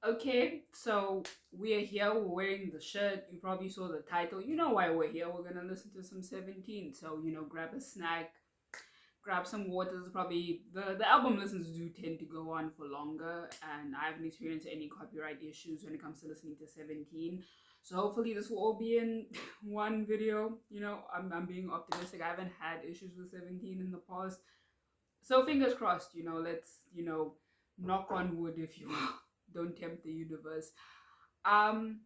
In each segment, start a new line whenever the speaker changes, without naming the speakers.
Okay, so we are here. We're wearing the shirt. You probably saw the title. You know why we're here. We're gonna listen to some 17. So grab a snack, grab some waters. Probably the album listens do tend to go on for longer, and I haven't experienced any copyright issues when it comes to listening to 17. So hopefully this will all be in one video. I'm being optimistic. I haven't had issues with 17 in the past, so fingers crossed. Let's knock on wood, if you will. Don't tempt the universe. um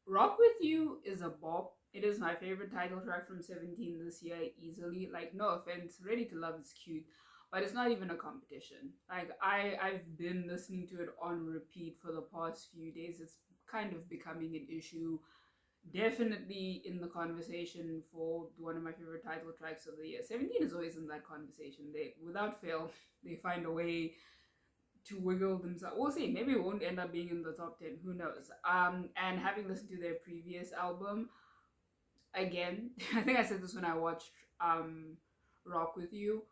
Rock With You is a bop. It is my favorite title track from 17 this year, easily. Like, no offense, Ready to Love is cute, but it's not even a competition. Like, I've been listening to it on repeat for the past few days. It's kind of becoming an issue. Definitely in the conversation for one of my favorite title tracks of the year. 17 is always in that conversation. They, without fail, they find a way to wiggle themselves. We'll see. Maybe it won't end up being in the top 10. Who knows? And having listened to their previous album again, I think I said this when I watched Rock With You.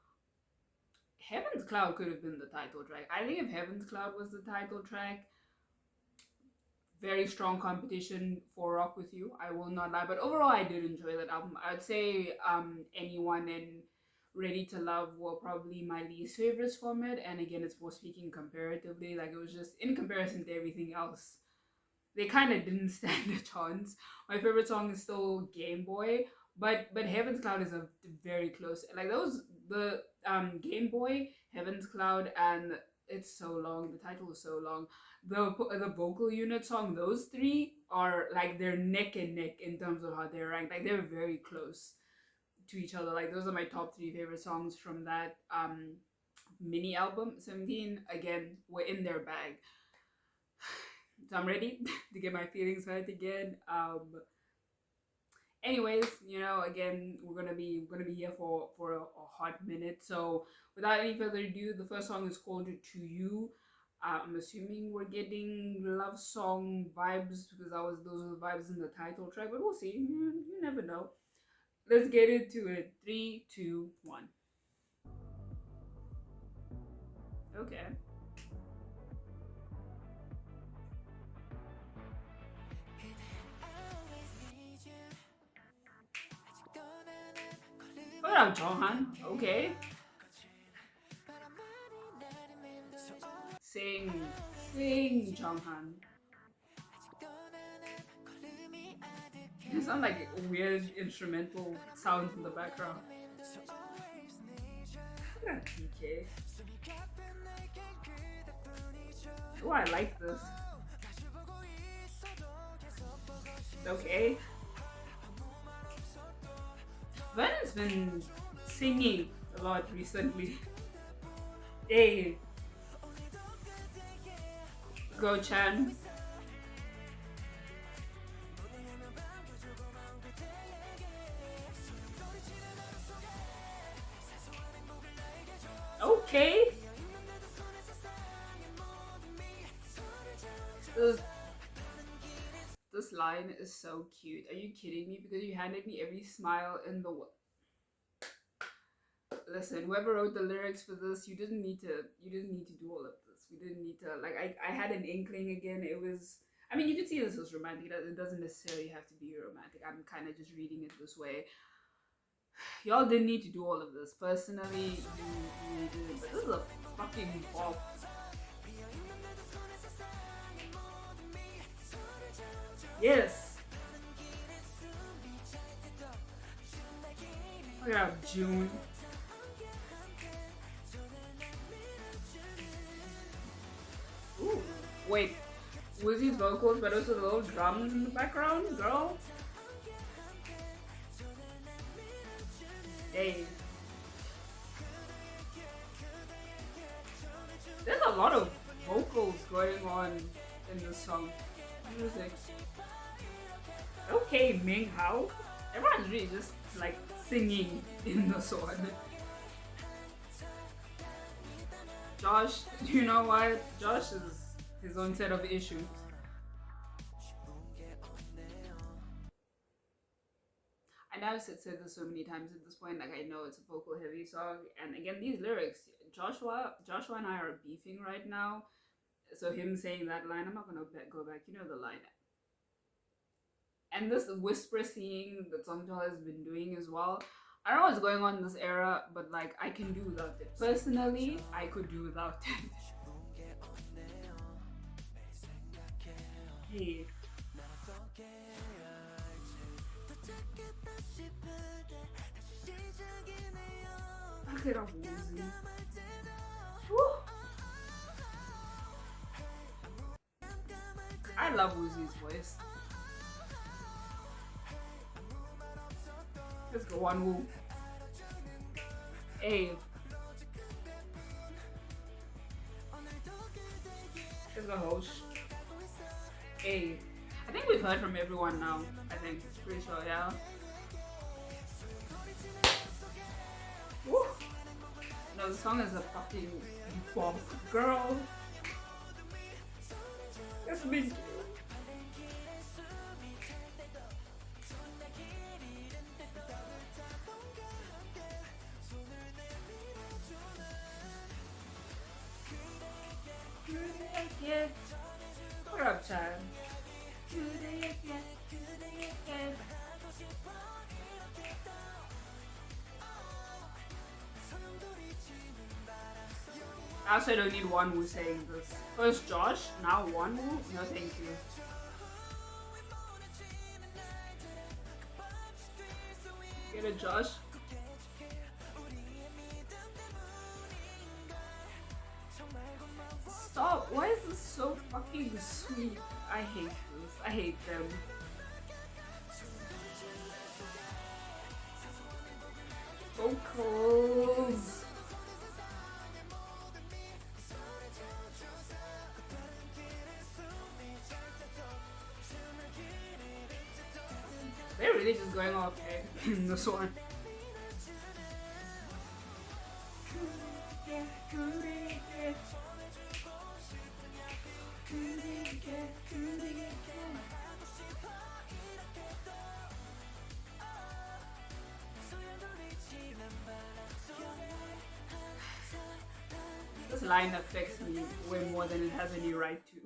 Heaven's Cloud could have been the title track. I think if Heaven's Cloud was the title track, very strong competition for Rock With You. I will not lie, but overall, I did enjoy that album. I'd say Anyone and Ready to Love were probably my least favorites from it. And again, it's more speaking comparatively. Like, it was just in comparison to everything else, they kind of didn't stand a chance. My favorite song is still Game Boy, but Heaven's Cloud is a very close. Like, those the Game Boy, Heaven's Cloud, and it's so long. The title is so long. The vocal unit song. Those three are like they're neck and neck in terms of how they're ranked. Like, they're very close to each other. Like, those are my top three favorite songs from that mini album. 17 again were in their bag. So I'm ready to get my feelings hurt again. Anyways, again, we're gonna be here for a hot minute. So without any further ado, the first song is called "To You." I'm assuming we're getting love song vibes because those are the vibes in the title track, but we'll see. You never know. Let's get into it. Three, two, one. Okay. What up, Johan? Okay. Sing, sing, Jonghan. It sounds like weird instrumental sounds in the background. Look at PK. Oh, I like this. Okay. Vernon's been singing a lot recently. Hey, go Chan. Okay. This, this line is so cute. Are you kidding me? Because you handed me every smile in the world. Listen, whoever wrote the lyrics for this, you didn't need to do all of this. We didn't need to, like, I had an inkling again. It was, I mean, you could see this as romantic. It doesn't necessarily have to be romantic. I'm kind of just reading it this way. Y'all didn't need to do all of this. Personally, you didn't. But this is a fucking bop. Yes. Look at June. Ooh. Wait. Was these vocals, but also the little drums in the background, girl? Hey. There's a lot of vocals going on in this song. Music. Okay, Ming Hao. Everyone's really just like singing in the song. Josh, you know what? Josh is his own set of issues. I know I've said this so many times at this point. Like, I know it's a vocal heavy song, and again, these lyrics. Joshua and I are beefing right now. So him saying that line, I'm not gonna go back. You know the line. And this whisper singing that Songjo has been doing as well. I don't know what's going on in this era, but like I can do without it. Personally, I could do without it. Hey, look at Woozy. I love Woozy's voice. Let's go one Woo. Hey, let's go Hosh. Hey, I think we've heard from everyone now. I think it's pretty sure, yeah. Woo. No, the song is a fucking bop, girl. It's me. Yeah. What up, Chad? I also don't need one Woo saying this. First Josh, now one Woo? No, thank you. Get it, Josh? Stop! Why is this so fucking sweet? I hate this. I hate them. Vocals. They're really just going off in this one. This line affects me way more than it has any right to.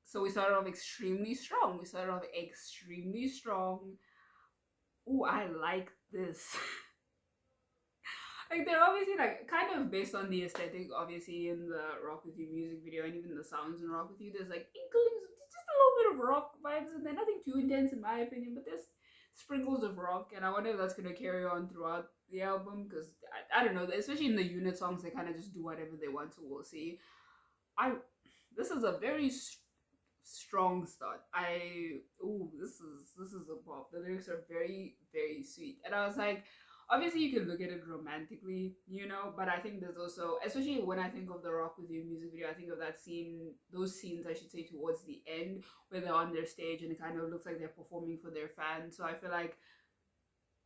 So we started off extremely strong. Oh, I like this. Like they're obviously like kind of based on the aesthetic, obviously in the Rock With You music video and even the sounds in Rock With You. There's like inklings, just a little bit of rock vibes, and they're nothing too intense in my opinion, but there's sprinkles of rock, and I wonder if that's gonna carry on throughout the album because I don't know, especially in the unit songs, they kind of just do whatever they want, so we'll see. This is a very strong start. This is a pop. The lyrics are very sweet, and I was like, obviously you can look at it romantically, you know, but I think there's also, especially when I think of the Rock With You music video, I think of that scene, those scenes I should say, towards the end where they're on their stage and it kind of looks like they're performing for their fans. So I feel like,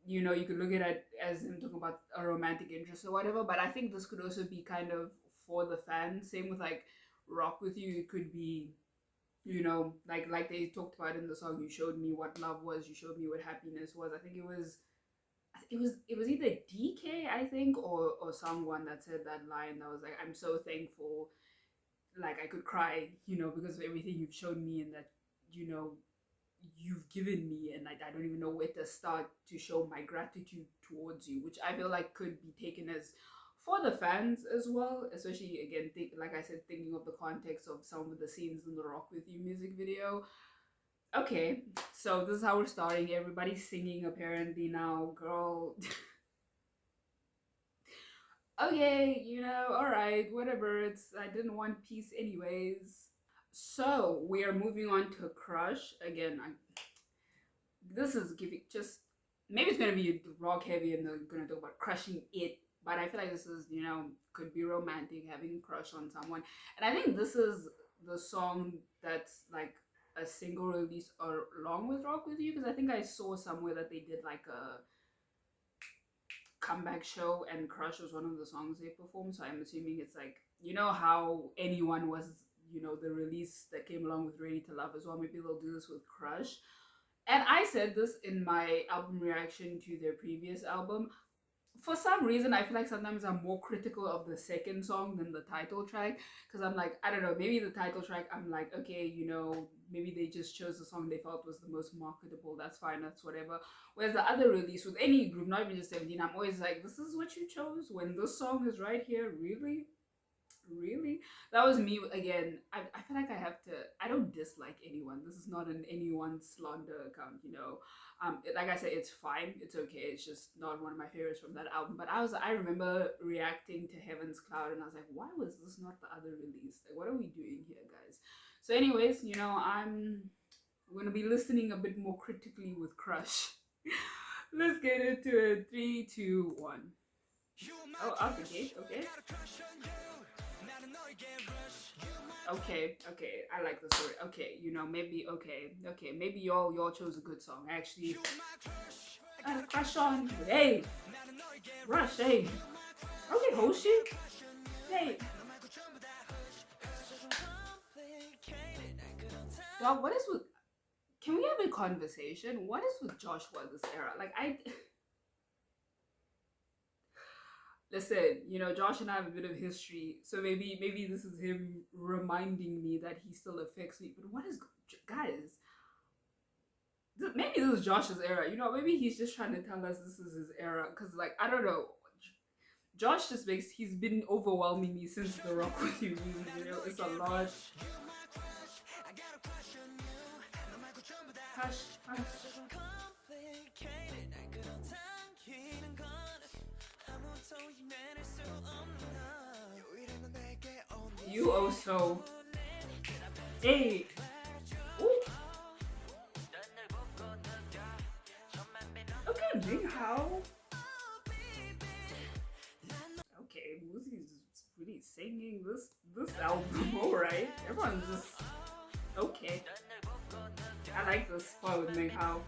you know, you could look at it as them talking about a romantic interest or whatever, but I think this could also be kind of for the fans. Same with like Rock With You, it could be, you know, like they talked about in the song, you showed me what love was, you showed me what happiness was. I think it was either DK, I think, or someone that said that line that was like, I'm so thankful, like I could cry, you know, because of everything you've shown me and that, you know, you've given me, and like I don't even know where to start to show my gratitude towards you, which I feel like could be taken as for the fans as well, especially again, like I said, thinking of the context of some of the scenes in the Rock With You music video. Okay, so this is how we're starting. Everybody's singing apparently now, girl. Okay, you know, all right, whatever. I didn't want peace anyways. So we are moving on to Crush again. This is giving just maybe it's gonna be rock heavy and they're gonna talk about crushing it, but I feel like this is, you know, could be romantic, having a crush on someone, and I think this is the song that's like a single release or along with Rock With You, because I think I saw somewhere that they did like a comeback show and Crush was one of the songs they performed, so I'm assuming it's like, you know how Anyone was, you know, the release that came along with Ready to Love as well. Maybe they'll do this with Crush. And I said this in my album reaction to their previous album. for some reason I feel like sometimes I'm more critical of the second song than the title track, because I'm like, I don't know, maybe the title track I'm like, okay, maybe they just chose the song they felt was the most marketable. That's fine, that's whatever. Whereas the other release with any group, not even just 17, I'm always like, this is what you chose when this song is right here, really? Really? That was me again. I feel like I don't dislike anyone. This is not an anyone slander account. Like I said, it's fine, it's okay, it's just not one of my favorites from that album. But I remember reacting to Heaven's Cloud and I was like, why was this not the other release? Like, what are we doing here, guys? So anyways, I'm gonna be listening a bit more critically with Crush. Let's get into it. 3, 2, 1. Oh, out the gate. Okay. Okay, I like the story. Okay, maybe maybe y'all chose a good song. Actually, I had a crush on you. Hey, Rush, hey. Okay, Hoshi. Hey. Dog, what is with can we have a conversation? What is with Joshua this era? Like listen, Josh and I have a bit of history, so maybe this is him reminding me that he still affects me. But what is, guys? Maybe this is Josh's era. Maybe he's just trying to tell us this is his era. Cause like I don't know, Josh he's been overwhelming me since the Rock With You music. It's a lot. Hush, hush. You also. Hey. Ooh. Okay, Big How. Okay, Lucy's really singing this album, alright. Everyone's just okay. I like this part with Big How.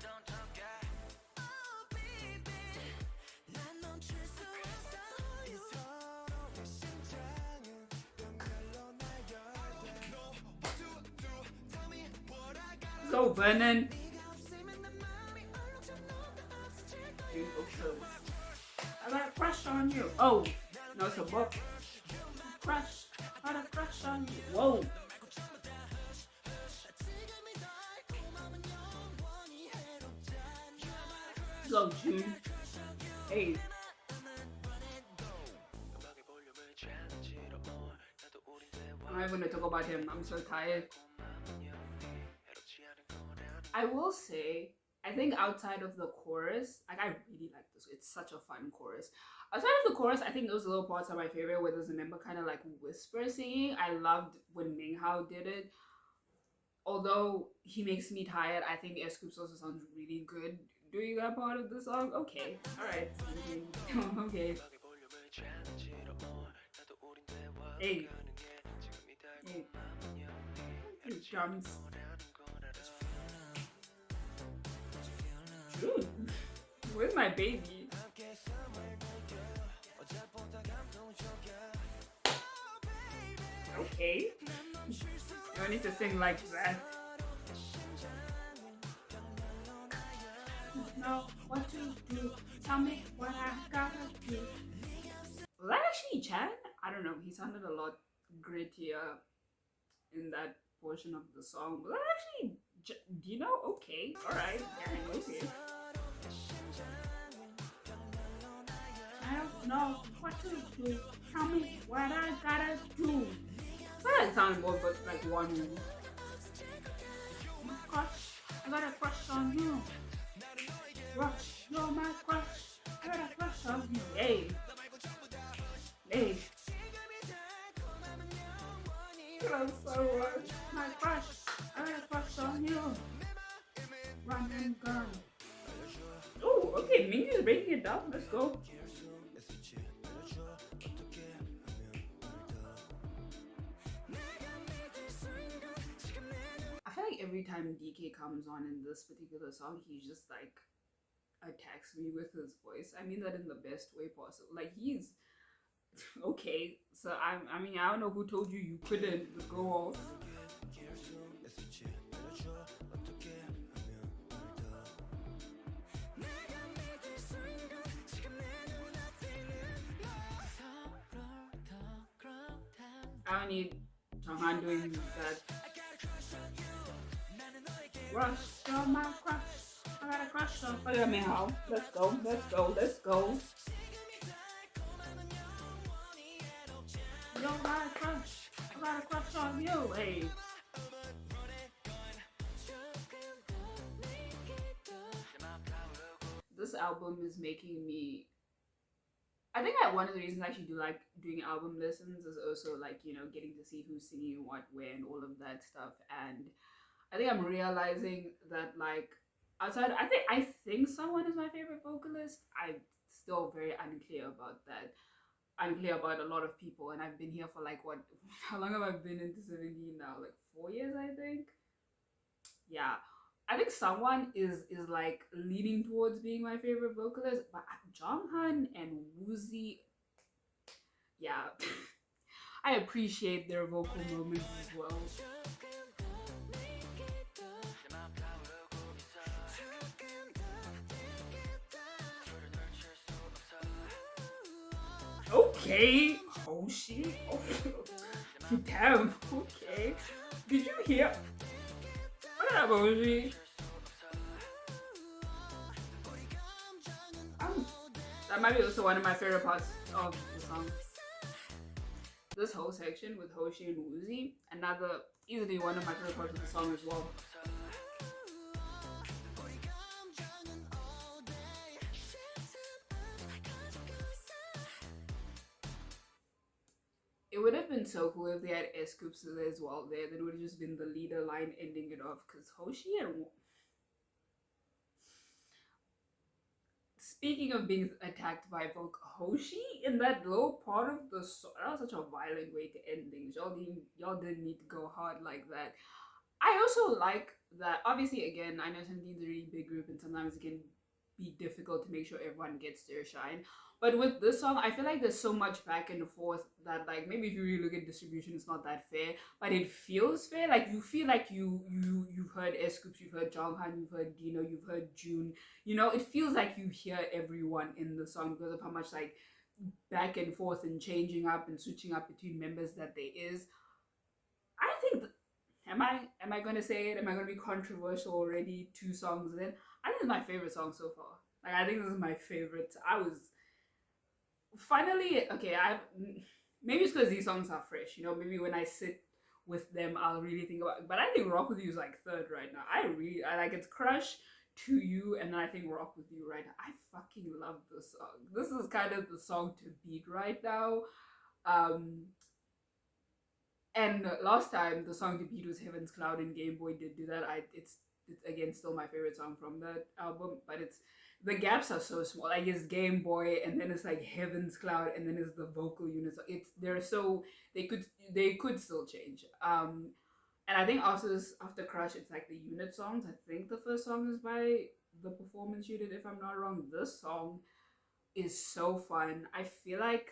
Go, Vernon. I got a crush on you. Oh, no, it's a book. Crush. I got a crush on you. Whoa. Go, June. Hey. I'm not even gonna talk about him. I'm so tired. I will say, I think outside of the chorus, like I really like this. It's such a fun chorus. Outside of the chorus, I think those little parts are my favorite where there's a member kind of like whisper singing. I loved when Ming Hao did it. Although he makes me tired, I think S Scoops also sounds really good doing that part of the song. Okay, alright. Okay. Hey. Hey. Drums. Dude, where's my baby? Okay. You don't need to sing like that. Know what to do. Tell me what I gotta do. Was that actually Chan? I don't know. He sounded a lot grittier in that portion of the song. Was that actually Okay. Alright. Yeah, okay. I don't know what to do. Tell me what I gotta do. Well, it sounded more but like one. Crush, I got a crush on you. Rush, you're my crush. I got a crush on you. Hey. Hey. I'm so much. My crush. I got a crush on you. Run and gun. Oh, okay. Mingyu's breaking it down. Let's go. I feel like every time DK comes on in this particular song, he just like attacks me with his voice. I mean that in the best way possible. Like he's okay. So I mean I don't know who told you you couldn't go off. I don't need Changhan doing that. Rush, you're my crush. I got a crush on. Look at me how. Let's go, let's go, let's go. You're my crush. I got a crush on you. Hey. This album is making me. I think that one of the reasons I actually do like doing album listens is also like, getting to see who's singing what, where, and all of that stuff. And I think I'm realizing that like outside, I think someone is my favorite vocalist. I'm still very unclear about that. Unclear about a lot of people, and I've been here for like what? How long have I been into 17 now? Like 4 years, I think. Yeah, I think someone is like leaning towards being my favorite vocalist, but Jonghan and Woozi, yeah, I appreciate their vocal moments as well. Okay, oh shit, oh, damn, okay. Did you hear? What up, Oji? Um, that might be also one of my favorite parts of the song. This whole section with Hoshi and Woozi, another easily one of my favorite parts of the song as well. It would have been so cool if they had S Scoops as well there. Then it would have just been the leader line ending it off. Because Hoshi and. Speaking of being attacked by Volk, Hoshi in that low part of the song, that was such a violent way to end things. Y'all didn't need to go hard like that. I also like that. Obviously, again, I know 17's a really big group, and sometimes it can be difficult to make sure everyone gets their shine. But with this song, I feel like there's so much back and forth that, like, maybe if you really look at distribution, it's not that fair. But it feels fair. Like you feel like you've heard S Scoops, you've heard Jonghan, you've heard Dino, you've heard June. It feels like you hear everyone in the song because of how much like back and forth and changing up and switching up between members that there is. I think am I gonna say it? Am I gonna be controversial already? 2 songs in, I think it's my favorite song so far. Like I think this is my favorite. I was finally okay. I maybe it's because these songs are fresh. Maybe when I sit with them, I'll really think about it. But I think Rock With You is like third right now. I like it's Crush, To You, and then I think Rock With You right now. I fucking love this song. This is kind of the song to beat right now. Um, and last time the song to beat was Heaven's Cloud, and Game Boy did do that. It's again still my favorite song from that album, but it's the gaps are so small. Like it's Game Boy, and then it's like Heaven's Cloud, and then it's the vocal units. They're so they could still change. And I think after Crush, it's like the unit songs. I think the first song is by the Performance Unit, if I'm not wrong. This song is so fun. I feel like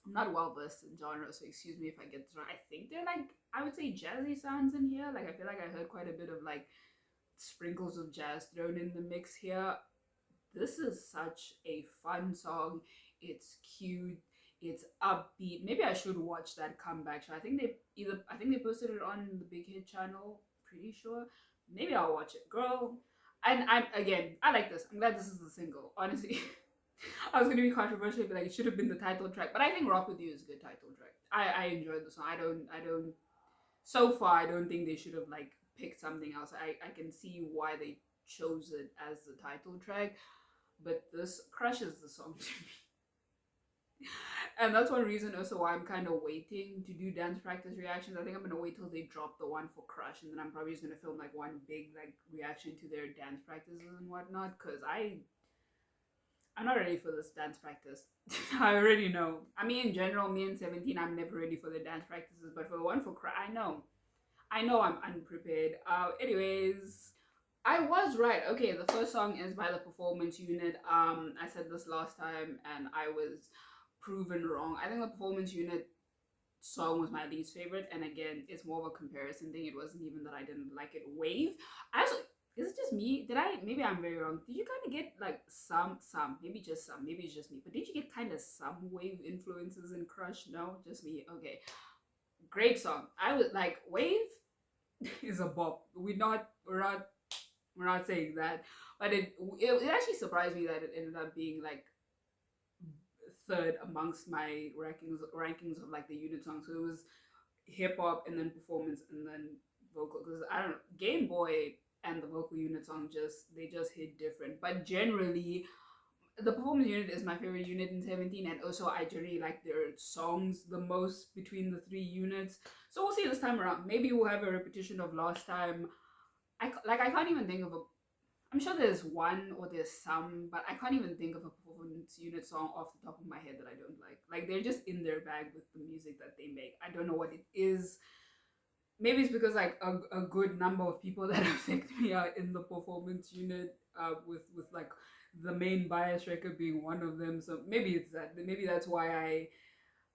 I'm not well versed in genre, so excuse me if I get this wrong. I think they're like, I would say jazzy sounds in here. Like I feel like I heard quite a bit of like sprinkles of jazz thrown in the mix here. This is such a fun song. It's cute. It's upbeat. Maybe I should watch that comeback show. I think they posted it on the Big Hit channel. Pretty sure. Maybe I'll watch it, girl. And I like this. I'm glad this is the single. Honestly, I was gonna be controversial, but like it should have been the title track. But I think "Rock with You" is a good title track. I enjoyed the song. I don't. So far, I don't think they should have like picked something else. I can see why they chose it as the title track, but this crushes the song to me. And that's one reason also why I'm kind of waiting to do dance practice reactions. I think I'm gonna wait till they drop the one for Crush, and then I'm probably just gonna film like one big like reaction to their dance practices and whatnot. Cause I'm not ready for this dance practice. I already know. I mean, in general, me and 17, I'm never ready for the dance practices. But for the one for Crush, I know I'm unprepared. Anyways, I was right. Okay, the first song is by the Performance Unit. I said this last time, and I was proven wrong. I think the Performance Unit song was my least favorite, and again, it's more of a comparison thing. It wasn't even that I didn't like it. Wave. Is it just me? Maybe I'm very wrong. Did you kind of get like maybe just maybe it's just me, but did you get kind of some Wave influences in Crush? No, just me. Okay. Great song. I was like, Wave is a bop. We're not saying that, but it actually surprised me that it ended up being like third amongst my rankings of like the unit songs. So it was hip hop and then performance and then vocal, because I don't know, Game Boy and the vocal unit song just hit different. But generally, the performance unit is my favorite unit in 17, and also I generally like their songs the most between the three units. So we'll see this time around. Maybe we'll have a repetition of last time. I can't even think of a. I'm sure there's one or there's some, but I can't even think of a performance unit song off the top of my head that I don't like. Like they're just in their bag with the music that they make. I don't know what it is. Maybe it's because like a good number of people that affect me are in the performance unit, with like the main bias record being one of them. So maybe it's that. Maybe that's why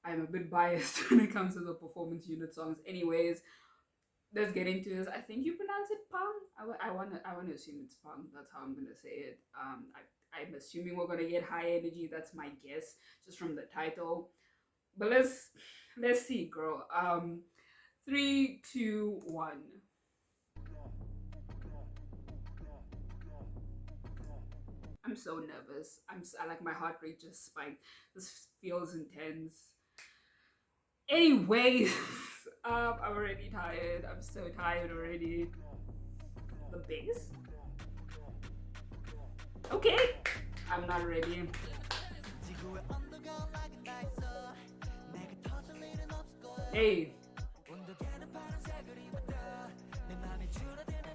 I'm a bit biased when it comes to the performance unit songs. Anyways, let's get into this. I think you pronounce it Pang. I want to assume it's Pang. That's how I'm gonna say it. I'm assuming we're gonna get high energy. That's my guess, just from the title. But let's see, girl. Three, two, one. I'm so nervous. I like my heart rate just spiked. This feels intense. Anyways, I'm already tired. I'm so tired already. The bass? Okay. I'm not ready. Hey.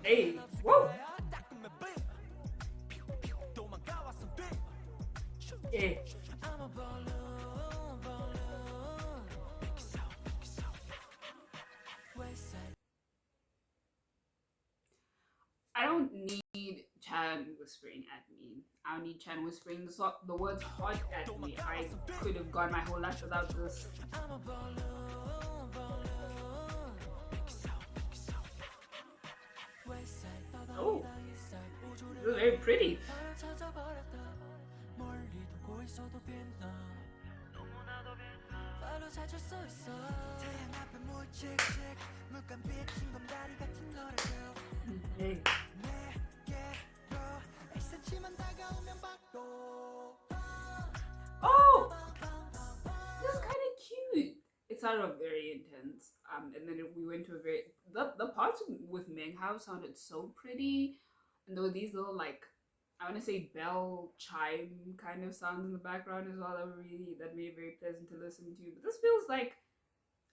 Hey. Whoa. Hey. I don't need Chan whispering at me. I don't need Chan whispering the words hot at me. I could have gone my whole life without this. Oh, this is very pretty. Hey. Oh, this is kind of cute. It started off very intense, and then we went to a very the parts with Meng Hao sounded so pretty, and there were these little like I want to say bell chime kind of sounds in the background as well that made it very pleasant to listen to. But this feels like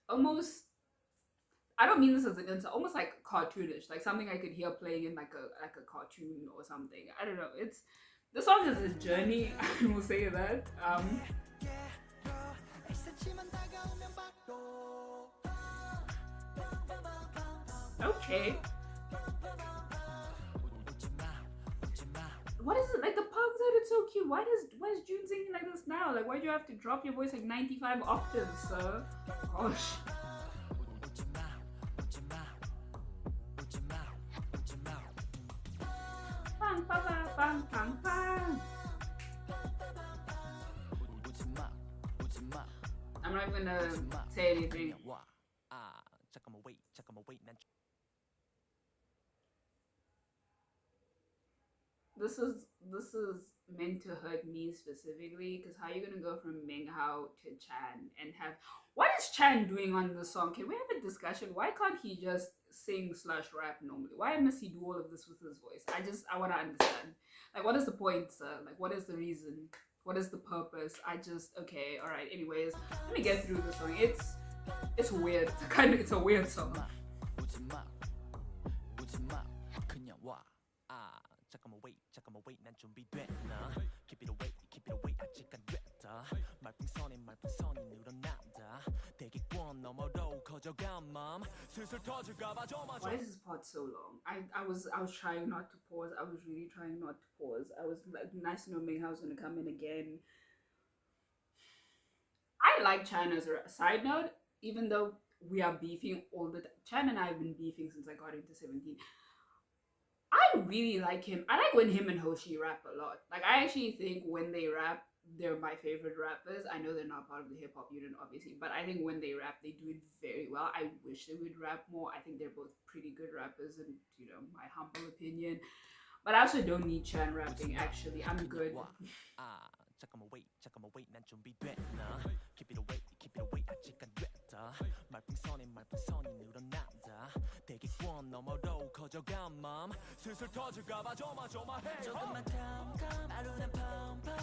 almost I don't mean this as an insult, almost like cartoonish, like something I could hear playing in like a cartoon or something. I don't know. It's the song is a journey. I will say that. Okay. What is it like? The pug sounded so cute. Why is June singing like this now? Like, why do you have to drop your voice like 95 octaves, sir? Gosh. Bang, bang, bang, bang, bang. I'm not gonna say anything. This is meant to hurt me specifically, because how are you gonna go from Meng Hao to Chan and have what is Chan doing on the song? Can we have a discussion? Why can't he just sing slash rap normally? Why must he do all of this with his voice? I wanna understand. Like, what is the point, sir? Like, what is the reason? What is the purpose? Okay, alright, anyways, let me get through this song. It's weird. It's a weird song. Why is this part so long? I was trying not to pause. I was really trying not to pause. I was like, nice to know Ming Hao's gonna come in again. I like China as a side note, even though we are beefing all the time. China and I have been beefing since I got into 17. I really like him. I like when him and Hoshi rap a lot. Like, I actually think when they rap, they're my favorite rappers. I know they're not part of the hip hop unit, obviously, but I think when they rap, they do it very well. I wish they would rap more. I think they're both pretty good rappers, in my humble opinion. But I also don't need Chan rapping. Actually, I'm good.
잠깐만 wait 잠깐만 wait 난 준비됐나 Keep it away keep it away 아직 안 됐다 말풍선이 늘어난다 대기권 너머로 커져간 맘 슬슬 터질까봐 조마조마해 조금만 캄캄 하루는 펌펌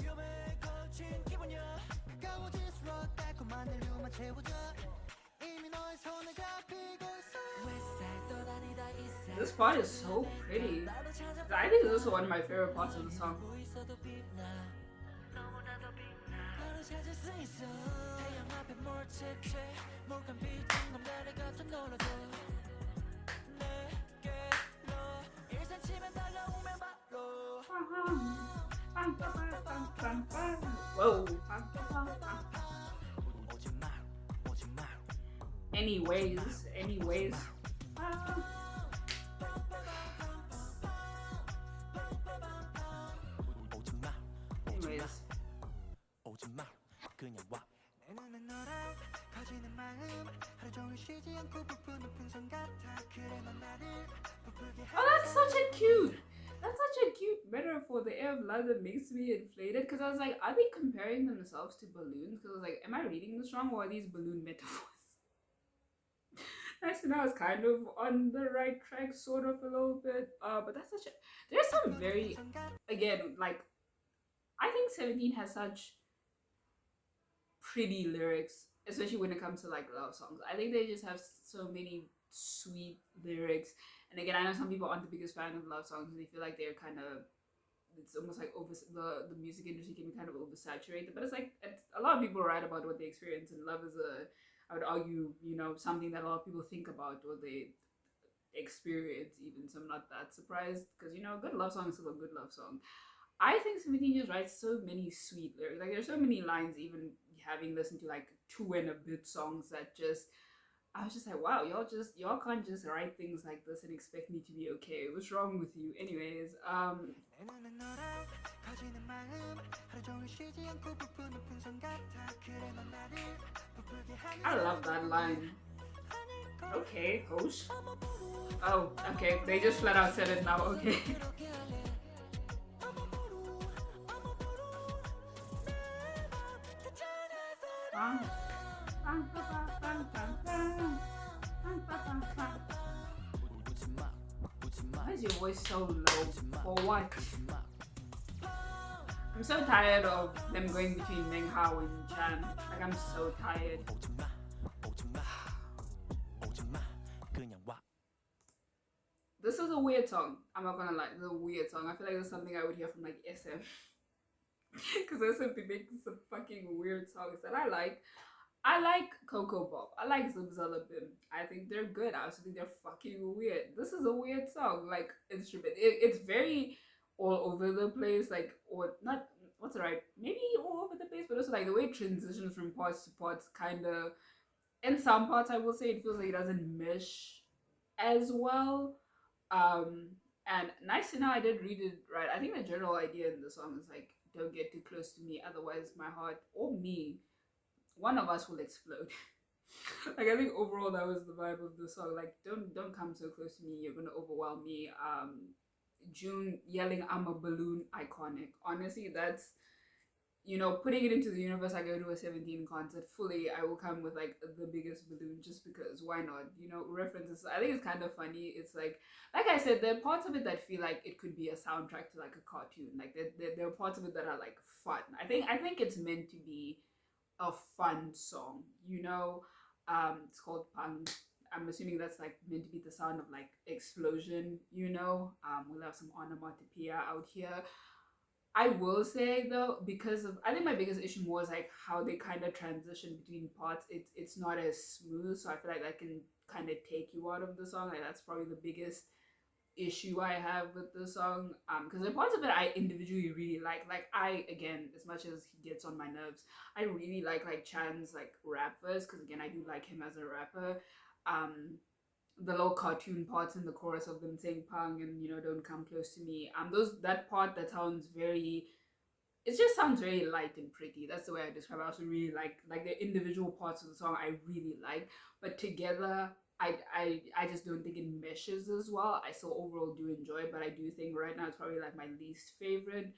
위험에 걸친 기분이야 가까워질수록 달콤한 류만 채워져 이미 너의 손을 잡히고 있어 햇살 떠다니다 이상
This part is so pretty. I think this is one of my favorite parts of the song. Whoa. Anyways. Oh, that's such a cute. That's such a cute metaphor. The air of love that makes me inflated. Because I was like, are they comparing themselves to balloons? Because I was like, am I reading this wrong, or are these balloon metaphors? Nice to know I was kind of on the right track, sort of a little bit. But that's such a. There's some very, again, like, I think 17 has such pretty lyrics, especially when it comes to like love songs. I think they just have so many sweet lyrics. And again, I know some people aren't the biggest fan of love songs and they feel like they're kind of, it's almost like over the music industry can be kind of oversaturated. But it's like a lot of people write about what they experience, and love is I would argue, something that a lot of people think about or they experience even. So I'm not that surprised because a good love song is still a good love song. I think 17 just writes so many sweet lyrics. Like there's so many lines, even having listened to like 2 and a bit songs that just I was just like, wow, y'all can't just write things like this and expect me to be okay. What's wrong with you? Anyways, I love that line. Okay, host. Oh, okay. They just flat out said it now. Okay. Why is your voice so low? For what? I'm so tired of them going between Meng Hao and Chan. Like, I'm so tired. This is a weird song. I'm not gonna lie, it's a weird song. I feel like it's something I would hear from like SM. Because SMP makes some fucking weird songs that I like. I like Coco Pop. I like Zimzalabim. I think they're good. I also think they're fucking weird. This is a weird song. Like, instrument. It's very all over the place. Like, or not, what's the right? Maybe all over the place, but also like the way it transitions from parts to parts kind of, in some parts, I will say it feels like it doesn't mesh as well. And nice to know I did read it right. I think the general idea in the song is like, don't get too close to me, otherwise my heart or me, one of us will explode. Like I think overall that was the vibe of the song. Like don't come so close to me, you're gonna overwhelm me. June yelling I'm a balloon, iconic. Honestly, that's putting it into the universe. I go to a 17 concert fully, I will come with like the biggest balloon just because why not? References. I think it's kind of funny. It's like I said, there are parts of it that feel like it could be a soundtrack to like a cartoon. Like there are parts of it that are like fun. I think it's meant to be a fun song. It's called Pang. I'm assuming that's like meant to be the sound of like explosion. We'll have some onomatopoeia out here. I will say though, because of I think my biggest issue was like how they kind of transition between parts. It's not as smooth, so I feel like that can kind of take you out of the song. Like that's probably the biggest issue I have with the song. Because the parts of it I individually really like. Like I again, as much as he gets on my nerves, I really like Chan's like rap verse because again I do like him as a rapper. The little cartoon parts in the chorus of them saying "pang" and don't come close to me. That part that sounds very it just sounds very light and pretty. That's the way I describe it. I also really like the individual parts of the song I really like, but together I just don't think it meshes as well. I still overall do enjoy it, but I do think right now it's probably like my least favorite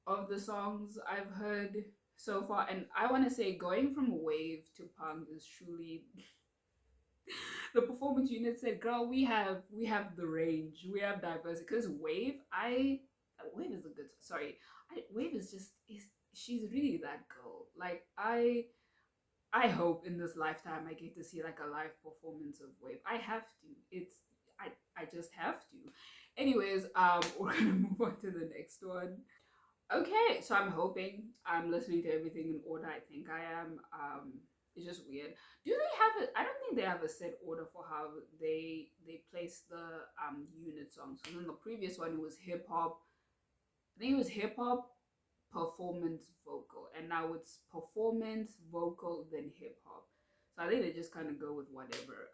of the songs I've heard so far. And I want to say going from Wave to Punk is truly the performance unit said, "Girl, we have the range, we have diversity." Because Wave is a good. Sorry, Wave is just is she's really that girl. Like I hope in this lifetime I get to see like a live performance of Wave. I have to. I just have to. Anyways, we're gonna move on to the next one. Okay, so I'm hoping I'm listening to everything in order. I think I am. It's just weird. Do they have a? I don't think they have a set order for how they place the unit songs. So in the previous one, it was hip hop. I think it was hip hop, performance, vocal, and now it's performance, vocal, then hip hop. So I think they just kind of go with whatever.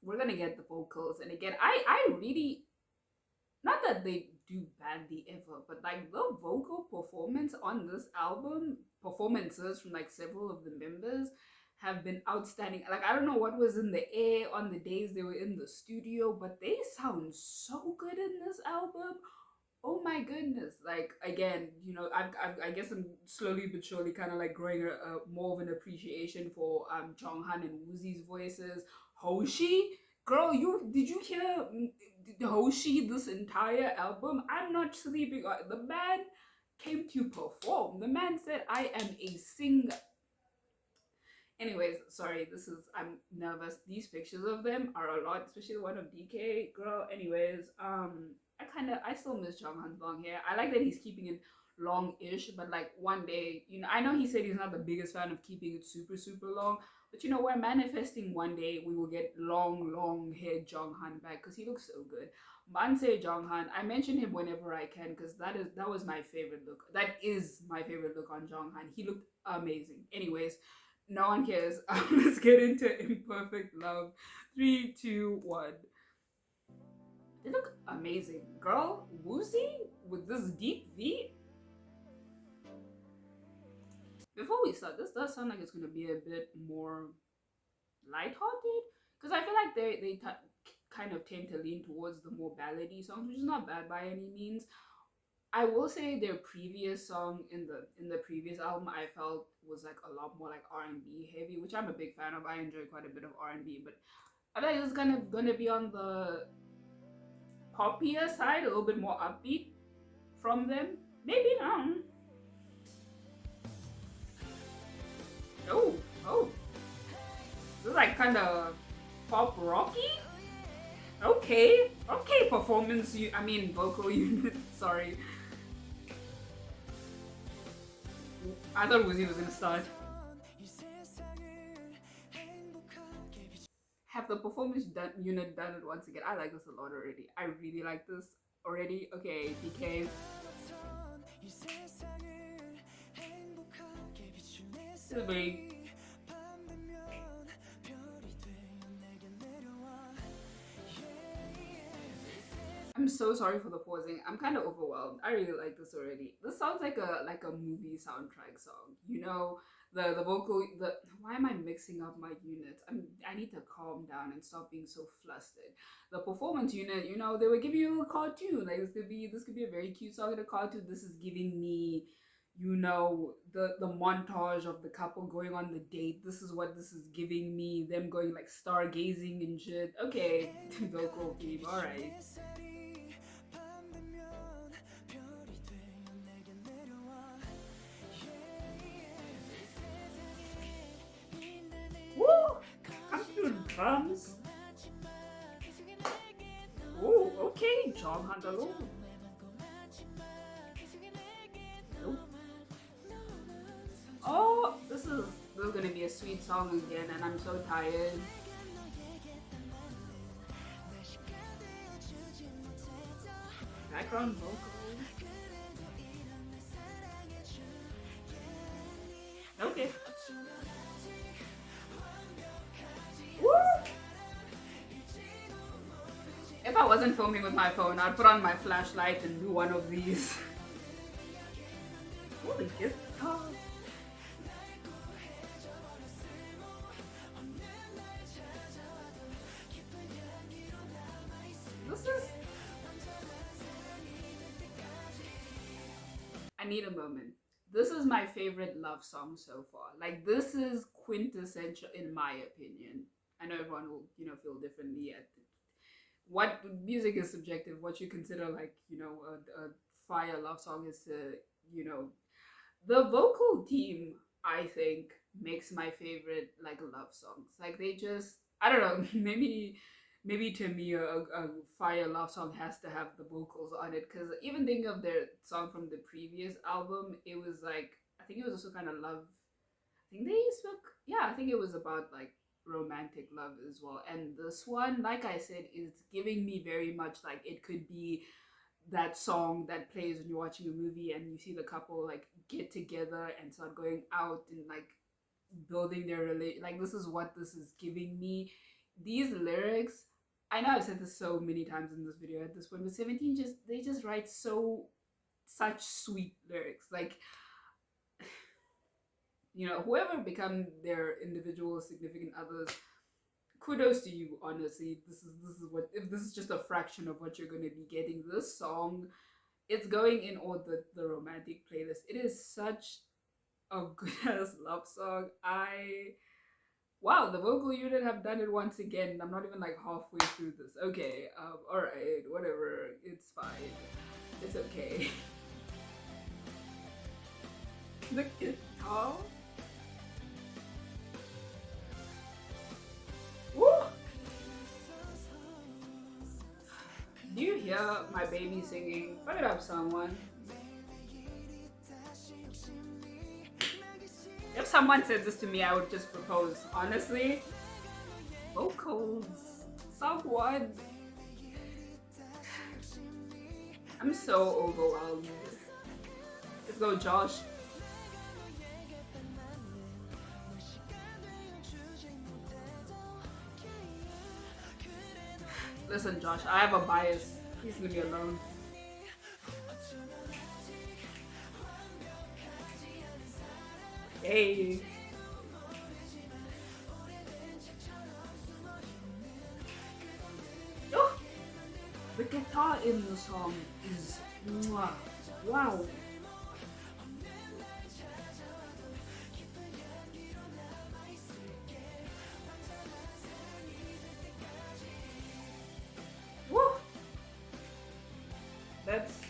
We're gonna get the vocals, and again, I really, not that they do badly ever, but like the vocal performance on this album, performances from like several of the members have been outstanding. Like I don't know what was in the air on the days they were in the studio, but they sound so good in this album. Oh my goodness. Like again, I guess I'm slowly but surely kind of like growing a more of an appreciation for Jonghan and Woozi's voices. Hoshi, girl, you did you hear Hoshi this entire album? I'm not sleeping. The man came to perform. The man said, "I am a singer." Anyways, sorry, I'm nervous. These pictures of them are a lot, especially the one of DK, girl. Anyways, I still miss Jonghan's long hair. I like that he's keeping it long-ish, but like one day, I know he said he's not the biggest fan of keeping it super, super long, but we're manifesting one day we will get long, long hair Jonghan back because he looks so good. Manse Jonghan, I mention him whenever I can because that was my favorite look. That is my favorite look on Jonghan. He looked amazing. Anyways, no one cares. Let's get into Imperfect Love. Three, two, one. They look amazing. Girl, Woozy with this deep V. Before we start, this does sound like it's going to be a bit more lighthearted. Because I feel like kind of tend to lean towards the more ballady songs, which is not bad by any means. I will say their previous song in the previous album I felt was like a lot more like R&B heavy, which I'm a big fan of. I enjoy quite a bit of R&B, but I thought it was gonna be on the poppier side, a little bit more upbeat from them. Maybe not. Oh, oh, this is like kind of pop rocky. Okay, performance. I mean vocal unit. Sorry. I thought Woozy was gonna start. Have the unit done it once again? I like this a lot already. I really like this already. Okay, DK. This is very. I'm so sorry for the pausing. I'm kind of overwhelmed. I really like this already. This sounds like a movie soundtrack song. The vocal. The Why am I mixing up my units? I need to calm down and stop being so flustered. The performance unit. They were giving you a cartoon. Like this could be a very cute song in a cartoon. This is giving me. The montage of the couple going on the date. This is what this is giving me. Them going like stargazing and shit. Okay, vocal theme. All right. Woo! Computer drums. Oh, okay, John Handalo. Oh, this is gonna be a sweet song again, and I'm so tired. Background vocals. Okay. Woo! If I wasn't filming with my phone, I'd put on my flashlight and do one of these. Holy guitar. This is. I need a moment. This is my favorite love song so far. Like, this is quintessential in my opinion. I know everyone will, feel differently at what music is subjective. What you consider like, a fire love song is to, you know, the vocal team, I think, makes my favorite like love songs. Like they just, I don't know, maybe to me a fire love song has to have the vocals on it, because even thinking of their song from the previous album, it was like, I think it was also kind of love. I think they spoke, yeah, I think it was about like romantic love as well. And this one, like I said, is giving me very much like it could be that song that plays when you're watching a movie and you see the couple like get together and start going out and like building their relate. Like, this is what this is giving me. These lyrics, I know I've said this so many times in this video at this point, but 17 just, they just write such sweet lyrics. Like, whoever become their individual significant others, kudos to you. Honestly, this is what, if this is just a fraction of what you're going to be getting, this song, it's going in all the romantic playlist. It is such a good ass love song. Wow, the vocal unit have done it once again. I'm not even like halfway through this. Okay, all right, whatever, it's fine, it's okay. The guitar. Woo! Do you hear my baby singing? Put it up, someone. If someone said this to me, I would just propose. Honestly, vocals. Someone. I'm so overwhelmed. Let's go, Josh. Listen, Josh, I have a bias. Please leave me alone. Hey. Oh, the guitar in the song is mwah. Wow. Woo. That's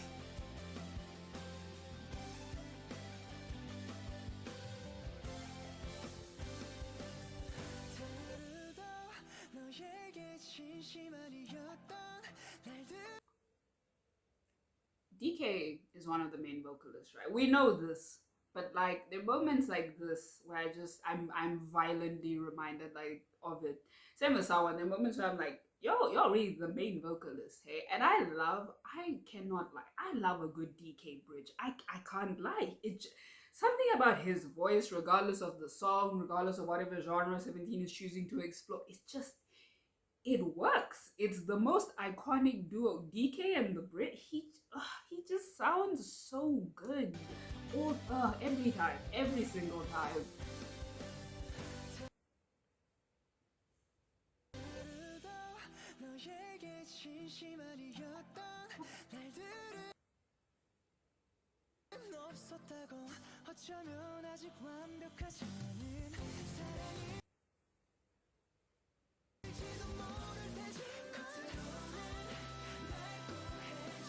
DK is one of the main vocalists, right? We know this, but like there are moments like this where I'm violently reminded like of it. Same with Sawan. There are moments where I'm like, yo, you're really the main vocalist, hey? And I cannot lie, I love a good DK bridge. I can't lie. Something about his voice, regardless of the song, regardless of whatever genre 17 is choosing to explore, it works. It's the most iconic duo. DK and the Brit, he just sounds so good. Every time, every single time.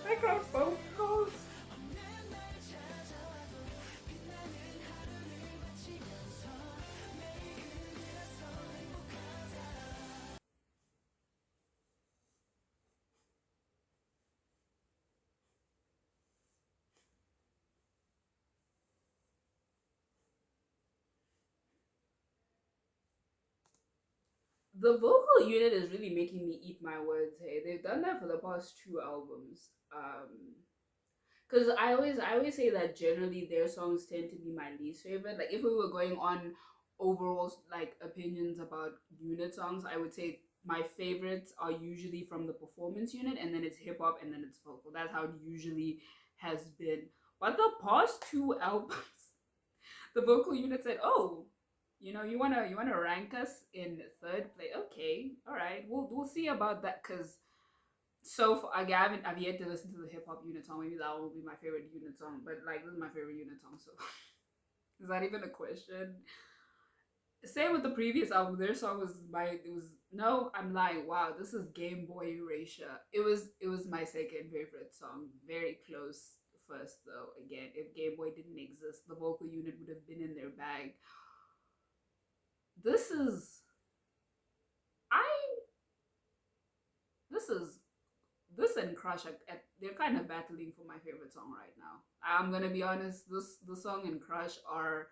Background vocals. The vocal unit is really making me eat my words. Hey, they've done that for the past two albums. Because I always say that generally their songs tend to be my least favorite. Like if we were going on overall like opinions about unit songs, I would say my favorites are usually from the performance unit, and then it's hip hop, and then it's vocal. That's how it usually has been. But the past two albums, the vocal unit said, "Oh, you wanna rank us in third place? Okay, all right, we'll see about that." Because so far, again, I've yet to listen to the hip hop unit song. Maybe that will be my favorite unit song. But like, this is my favorite unit song. So is that even a question? Same with the previous album. Their song was my. It was no. I'm lying. Wow, this is Game Boy Erasure. It was my second favorite song. Very close first though. Again, if Game Boy didn't exist, the vocal unit would have been in their bag. This is I. This is this and Crush. They're kind of battling for my favorite song right now. I'm gonna be honest. The song and Crush are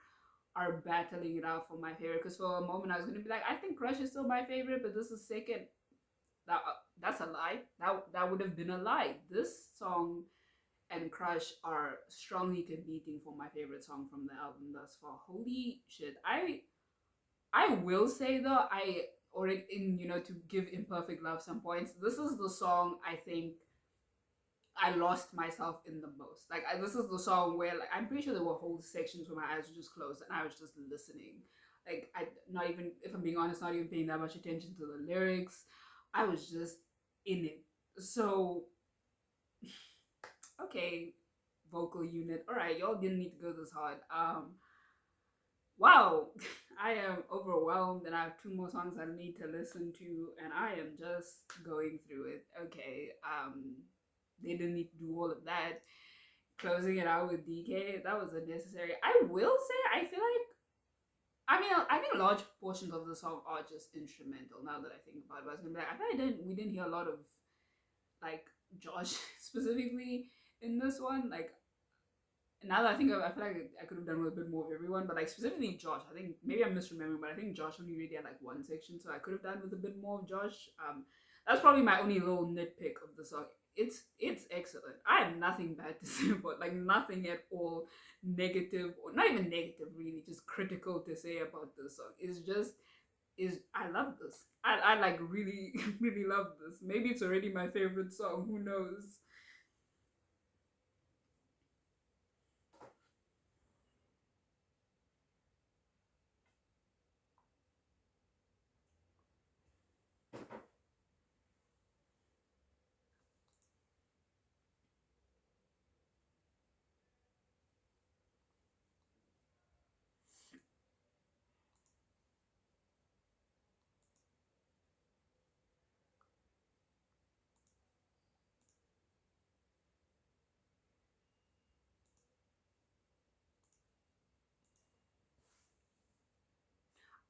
battling it out for my favorite. Because for a moment I was gonna be like, I think Crush is still my favorite, but this is second. That's a lie. That would have been a lie. This song and Crush are strongly competing for my favorite song from the album thus far. Holy shit! I will say though, I already in to give Imperfect Love some points. This is the song I think I lost myself in the most. Like this is the song where like I'm pretty sure there were whole sections where my eyes were just closed and I was just listening. Like I not even if I'm being honest, not even paying that much attention to the lyrics. I was just in it. So okay, vocal unit. All right, y'all didn't need to go this hard. Wow, I am overwhelmed and I have two more songs I need to listen to and I am just going through it. Okay, they didn't need to do all of that. Closing it out with DK, that was unnecessary. I will say, I feel like, I think large portions of the song are just instrumental. Now that I think about it, I was gonna be like, I feel like we didn't hear a lot of like Josh specifically in this one. Like now that I think of it, I feel like I could have done with a bit more of everyone, but like specifically Josh. I think maybe I'm misremembering, but I think Josh only really had like one section, so I could have done with a bit more of Josh. That's probably my only little nitpick of the song. It's excellent. I have nothing bad to say about like nothing at all negative or not even negative really, just critical to say about this song. It's just is I love this. I like really really love this. Maybe it's already my favorite song. Who knows?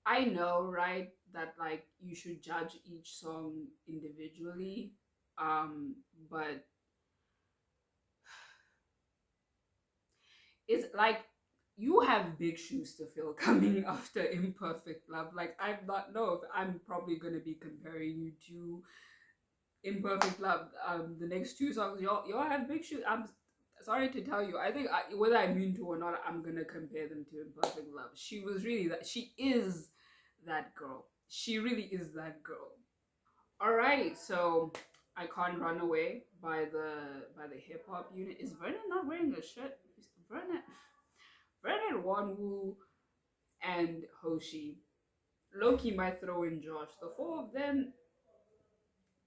I know, right, that like you should judge each song individually. Um, but it's like you have big shoes to fill coming after Imperfect Love. Like I don't know if I'm probably gonna be comparing you to Imperfect Love. The next two songs, y'all have big shoes. I'm sorry to tell you. I think whether I mean to or not, I'm gonna compare them to Imperfect Love. She was really that. She is that girl. She really is that girl. Alrighty, so I Can't Run Away by the hip hop unit. Is Vernon not wearing a shirt? Vernon Wanwu and Hoshi. Loki might throw in Josh. The four of them,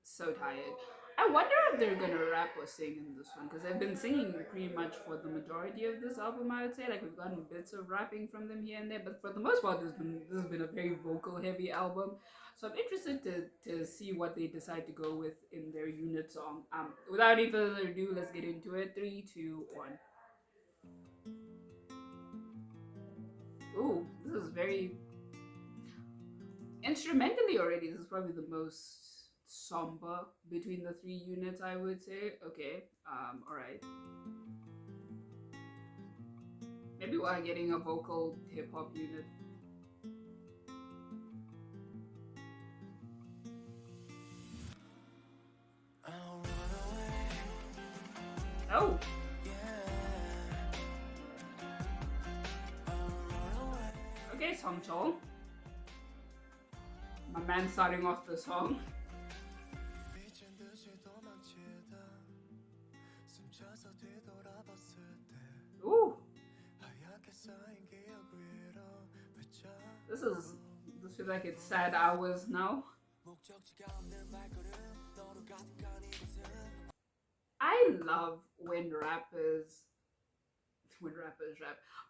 so tired. I wonder if they're gonna rap or sing in this one because they've been singing pretty much for the majority of this album. I would say like we've gotten bits of rapping from them here and there, but for the most part, this has been a very vocal heavy album. So I'm interested to see what they decide to go with in their unit song. Without any further ado, let's get into it. 3, 2, 1. Ooh, this is very instrumentally already. This is probably the most somber between the three units, I would say. Okay, all right. Maybe we're getting a vocal hip hop unit. Oh, okay, Songchol. My man starting off the song. Ooh, this is this feels like it's sad hours now. I love when rappers rap,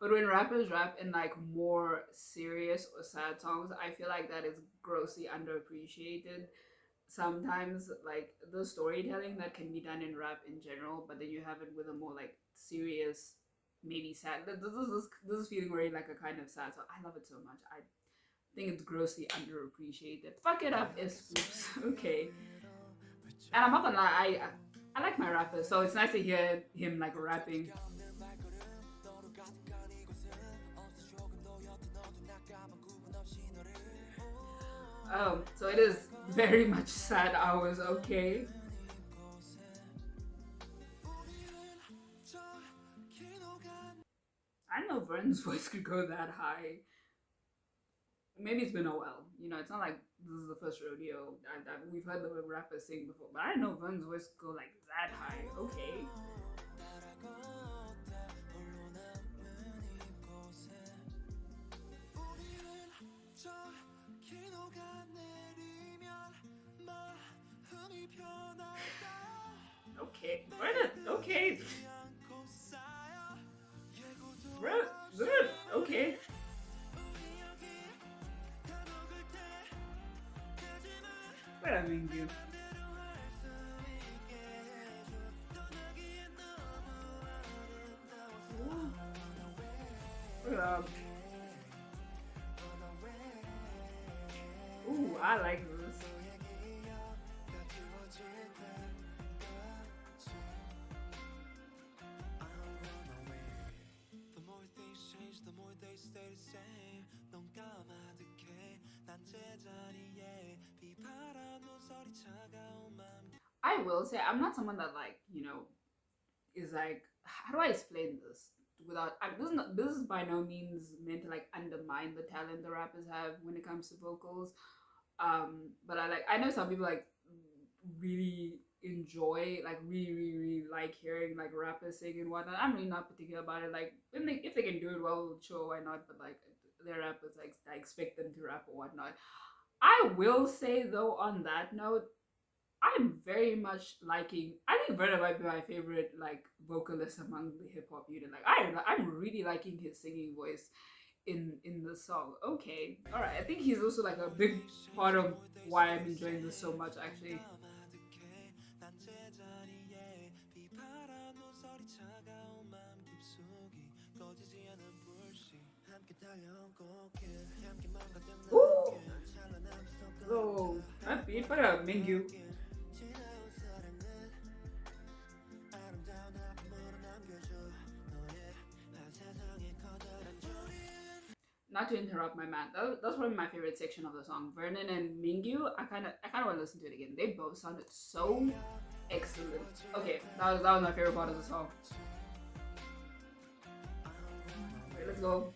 but when rappers rap in like more serious or sad songs, I feel like that is grossly underappreciated. Sometimes like the storytelling that can be done in rap in general, but then you have it with a more like serious, maybe sad. This is feeling very like a kind of sad song. I love it so much. I think it's grossly underappreciated. Fuck it up is oops. Okay. And I'm not gonna lie, I like my rappers, so it's nice to hear him like rapping. So it is very much sad hours, okay? I didn't know Vern's voice could go that high. Maybe it's been a while. You know, it's not like this is the first rodeo. We've heard the rappers sing before, but I didn't know Vern's voice could go like that high. Okay. Okay. Okay. Okay. What I mean, you. Ooh, I like this. I will say I'm not someone that like is like how do I explain this without this is by no means meant to like undermine the talent the rappers have when it comes to vocals. But I know some people like really enjoy like really like hearing like rappers sing and whatnot. I'm really not particular about it. Like if they can do it well, sure, why not? But like they're rappers, like I expect them to rap or whatnot. I will say though, on that note, I'm very much liking. I think Verna might be my favorite like vocalist among the hip hop unit. Like I'm really liking his singing voice in the song. Okay, all right. I think he's also like a big part of why I'm enjoying this so much. Actually. Ooh. So happy for a Mingyu. Not to interrupt my man, that's probably my favorite section of the song. Vernon and Mingyu, I kind of want to listen to it again. They both sounded so excellent. Okay, that was my favorite part of the song. Okay, let's go.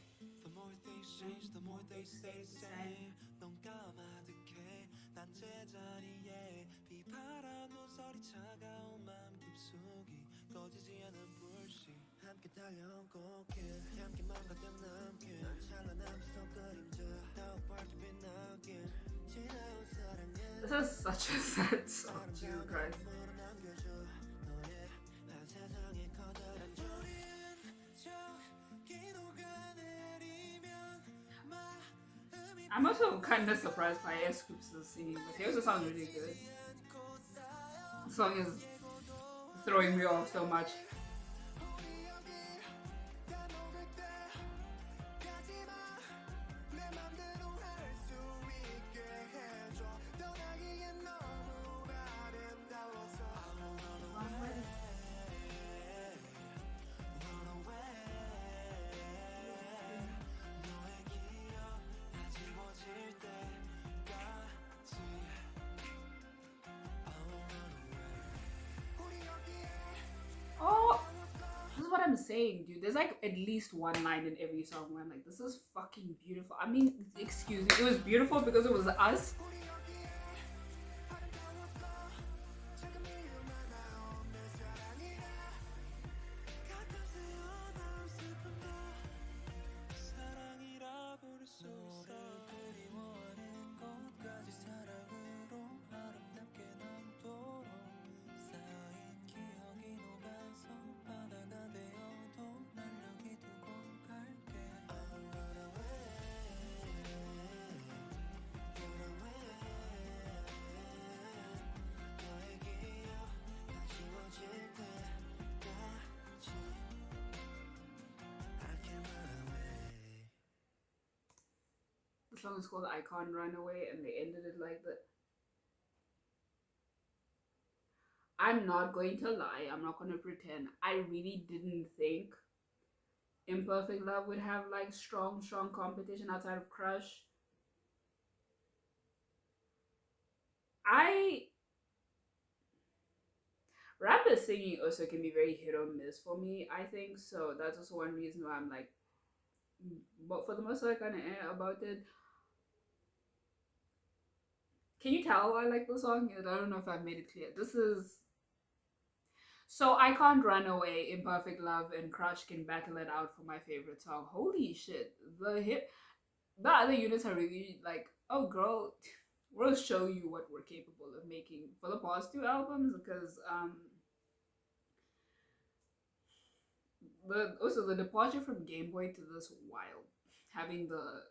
This is such a sad song. Jesus Christ. I'm also kind of surprised by S Scoops' singing, but he also sounds really good. The song is throwing me off so much. Oh, this is what I'm saying, dude. There's like at least one line in every song where I'm like, this is fucking beautiful. I mean, excuse me, it was beautiful because it was us, song is called I Can't Run Away, and they ended it like that. I'm not going to lie, I'm not going to pretend. I really didn't think Imperfect Love would have like strong competition outside of Crush. I rapper singing also can be very hit or miss for me, I think. So that's also one reason why I'm like, but for the most part, kind of about it. Can you tell I like the song? I don't know if I've made it clear. This is so I Can't Run Away, Imperfect Love, and Crush can battle it out for my favorite song. Holy shit. The other units are really like, oh girl, we'll show you what we're capable of making for the past two albums because the departure from Game Boy to this wild. Having the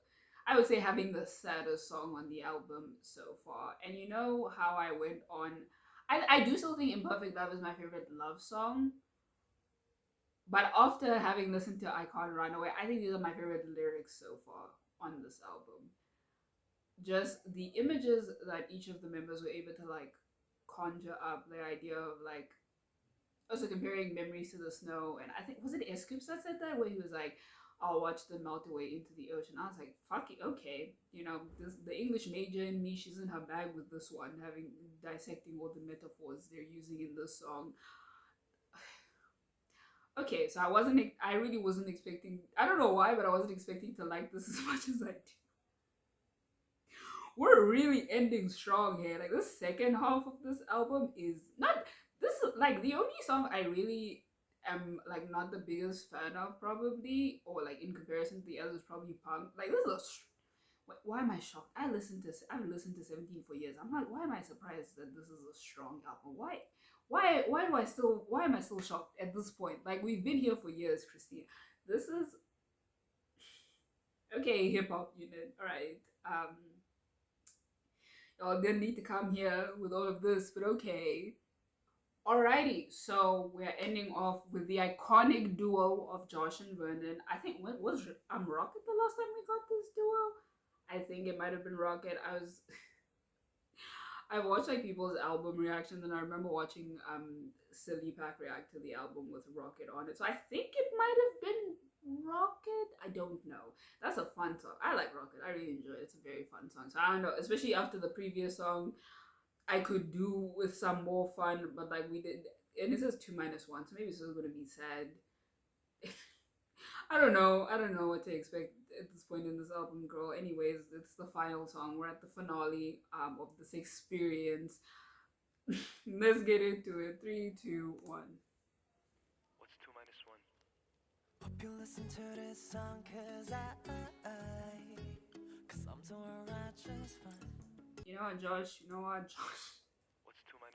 I would say having the saddest song on the album so far. And you know how I went on I do still think Imperfect Love is my favorite love song. But after having listened to I Can't Run Away, I think these are my favorite lyrics so far on this album. Just the images that each of the members were able to like conjure up, the idea of like also comparing memories to the snow. And I think was it Escoops that said that, where he was like, I'll watch them melt away into the ocean. I was like, fuck it, okay. You know, this the English major in me, she's in her bag with this one, having dissecting all the metaphors they're using in this song. Okay, so I really wasn't expecting, I don't know why, but I wasn't expecting to like this as much as I do. We're really ending strong here. Like the second half of this album is not this like the only song I really am like not the biggest fan of probably, or like in comparison to the others, probably Punk. Like this is why am I shocked? I've listened to 17 for years. I'm not why am I surprised that this is a strong album? Why am I still shocked at this point? Like we've been here for years, Christine. This is okay, hip hop unit. All right. Y'all didn't need to come here with all of this, but okay. Alrighty, so we're ending off with the iconic duo of Josh and Vernon. I think what was Rocket the last time we got this duo? I think it might have been Rocket. I watched like people's album reactions, and I remember watching Silly Pack react to the album with Rocket on it. So I think it might have been Rocket. I don't know. That's a fun song. I like Rocket. I really enjoy it. It's a very fun song. So I don't know, especially after the previous song, I could do with some more fun, but like we did, and it says 2 - 1, so maybe it's still gonna be sad. I don't know. I don't know what to expect at this point in this album, girl. Anyways, it's the final song. We're at the finale of this experience. Let's get into it. 3, 2, 1.
What's 2 - 1? Hope you listen to this song cause I'm doing right just fine.
You know what, Josh? You know what, Josh?
What's 2 - 1?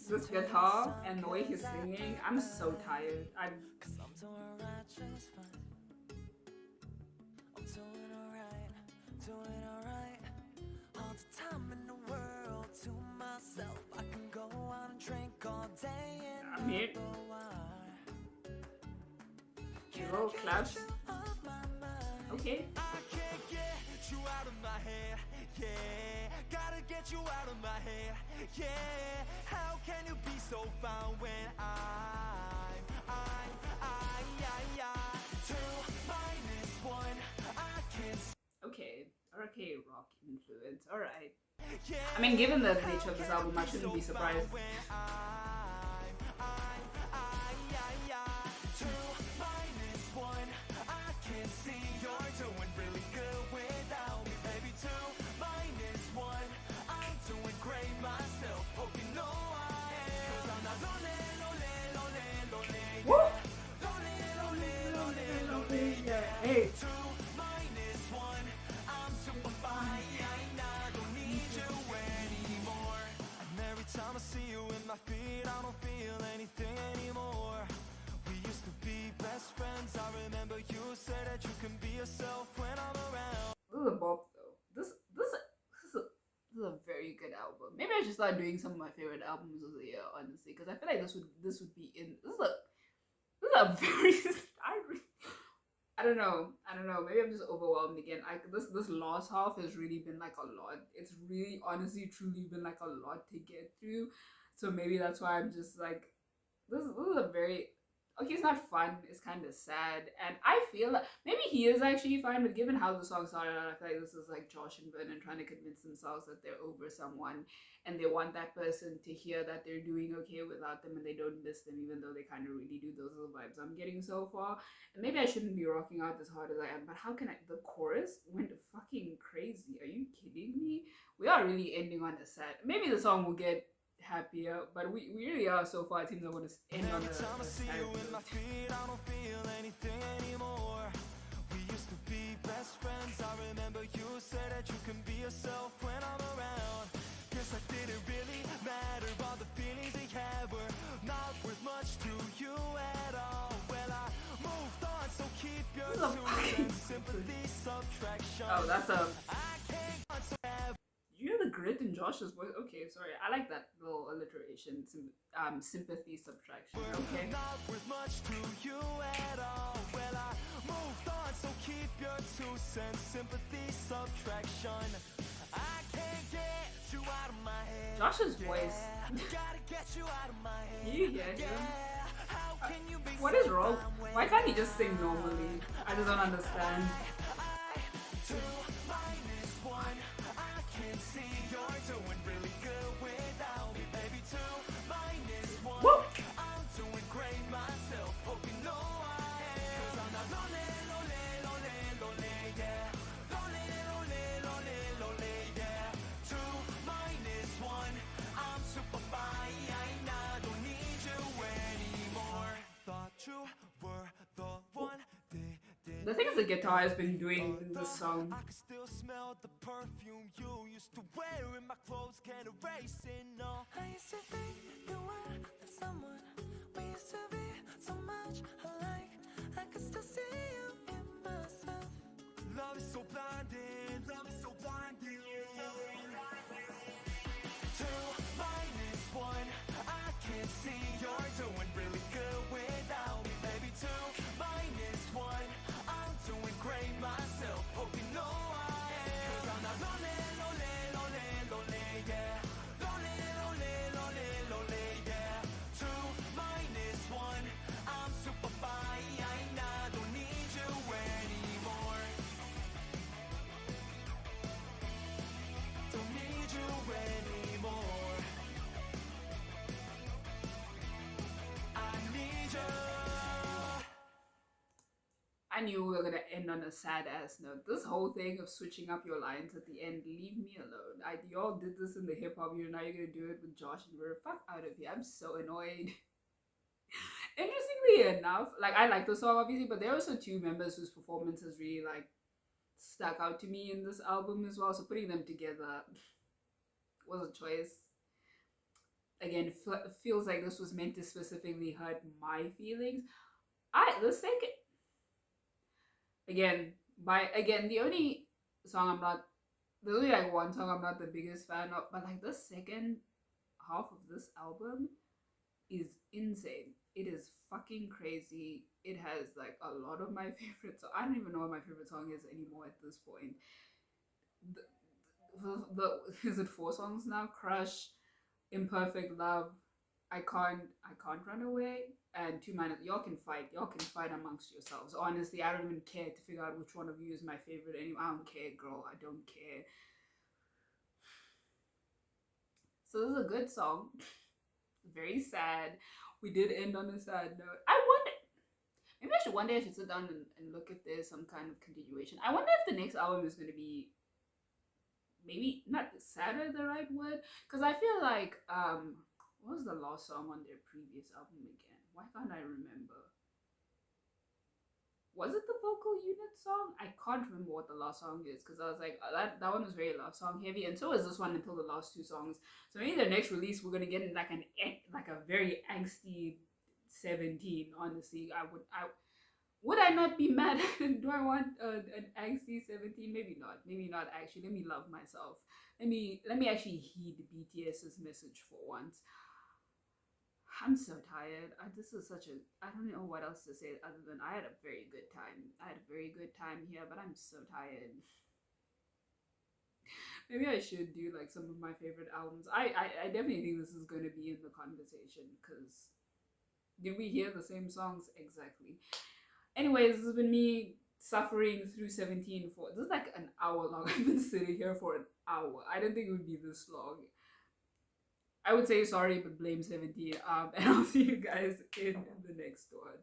This guitar and the way he's singing, I'm so tired. I'm
doing right just fine. I'm doing alright. All the time in the world to myself. I can go out and drink all day and
I'm here. Little claps. Okay.
I can't get you out of my head, yeah. Gotta get you out of my head, yeah. How can you be so fine when I'm 2 - 1? I can't.
Okay, rock influence. All right. I mean, given the nature of this album, I shouldn't be surprised. Woo! Hey.
Time I see you in my feet, I don't feel anything anymore. We used to be best friends. I remember you said that you can be yourself when I'm around.
This is a bop though. This is a very good album. Maybe I should start doing some of my favorite albums of the year, honestly, because I feel like this would be in. This is a very. I don't know. I don't know. Maybe I'm just overwhelmed again. Like this last half has really been like a lot. It's really honestly truly been like a lot to get through. So maybe that's why I'm just like this is a very okay, it's not fun, it's kind of sad. And I feel like maybe he is actually fine, but given how the song started out, I feel like this is like Josh and Vernon trying to convince themselves that they're over someone and they want that person to hear that they're doing okay without them and they don't miss them, even though they kind of really do. Those are the vibes I'm getting so far. And maybe I shouldn't be rocking out as hard as I am, but how can I? The chorus went fucking crazy. Are you kidding me? We are really ending on a sad. Maybe the song will get happier, but we really are so far. It seems I want to end on
Every time I
a
see
sad
you in my
note.
feet, I don't feel anything anymore. We used to be best friends. I remember you said that you can be yourself when I'm around. Guess I didn't really matter. All the feelings we had were not worth much to you at all. Well, I moved on, so keep your
This is a
two
fucking
cents. Sympathy, subtraction.
oh, that's a
I can't go on, so
you hear the grit in Josh's voice. Okay, sorry, I like that little alliteration. Sympathy subtraction. Okay.
not worth much to you at all. Well, I moved on, so keep your two cents. Sympathy, subtraction. I can't get you out of my head.
Josh's voice.
Gotta get you out of my head.
You hear him?
How can you be
What
so
is wrong?
fine when
Why can't he just sing normally? I just don't understand.
two minus one? I can see you're doing really good without me, baby. Two minus one.
Woo!
I'm doing great myself. Hope you know I am. 'Cause I'm not lonely, lonely, lonely, lonely, yeah. Lonely, lonely, lonely, lonely, yeah. Two minus one. I'm super fine. I don't need you anymore. Thought you were the one.
The thing is, the guitar has been doing in this song.
I can still smell the perfume you used to wear in my clothes, can't erase it, no. I used to think you were the someone. We used to be so much alike. I could still see you in myself. Love is so blinding, love is so blinding. Two minus one, I can see you're doing really good without me, baby. Two minus one, I'm doing great myself. Hope you know I am. 'Cause I'm not lonely, lonely, lonely, lonely, yeah. Lonely, lonely, lonely, lonely, yeah. Two minus one, I'm super fine. I don't need you anymore. Don't need you anymore. I need you.
I knew we were gonna end on a sad ass note. This whole thing of switching up your lines at the end, leave me alone. Y'all did this in the hip hop year, now you're gonna do it with Josh and Ver. Fuck out of here. I'm so annoyed. Interestingly enough, like I like the song obviously, but there are also two members whose performances really like stuck out to me in this album as well. So putting them together was a choice. Again, feels like this was meant to specifically hurt my feelings. The second the only song I'm not there's only like one song I'm not the biggest fan of, but like the second half of this album is insane. It is fucking crazy. It has like a lot of my favorite. So I don't even know what my favorite song is anymore at this point. The is it 4 songs now? Crush, Imperfect Love, I can't run away, and 2 minutes. Y'all can fight amongst yourselves. Honestly, I don't even care to figure out which one of you is my favorite anymore. I don't care, girl. I don't care. So this is a good song. Very sad. We did end on a sad note. I wonder, maybe I should one day I should sit down and look at this, some kind of continuation. I wonder if the next album is going to be maybe not sadder the right word, because I feel like what was the last song on their previous album again? Why can't I remember? Was it the vocal unit song? I can't remember what the last song is, because I was like that one was very love song heavy, and so is this one until the last 2 songs. So maybe the next release we're gonna get like a very angsty 17. Honestly, would I not be mad? Do I want an angsty 17? Maybe not. Maybe not actually. Let me love myself. Let me actually heed BTS's message for once. I'm so tired. This is such a. I don't know what else to say other than I had a very good time. I had a very good time here, but I'm so tired. Maybe I should do like some of my favorite albums. I definitely think this is going to be in the conversation because did we hear the same songs exactly? Anyways, this has been me suffering through 17 for this is like an hour long. I've been sitting here for an hour. I didn't think it would be this long. I would say sorry, but blame 17. And I'll see you guys in the next one.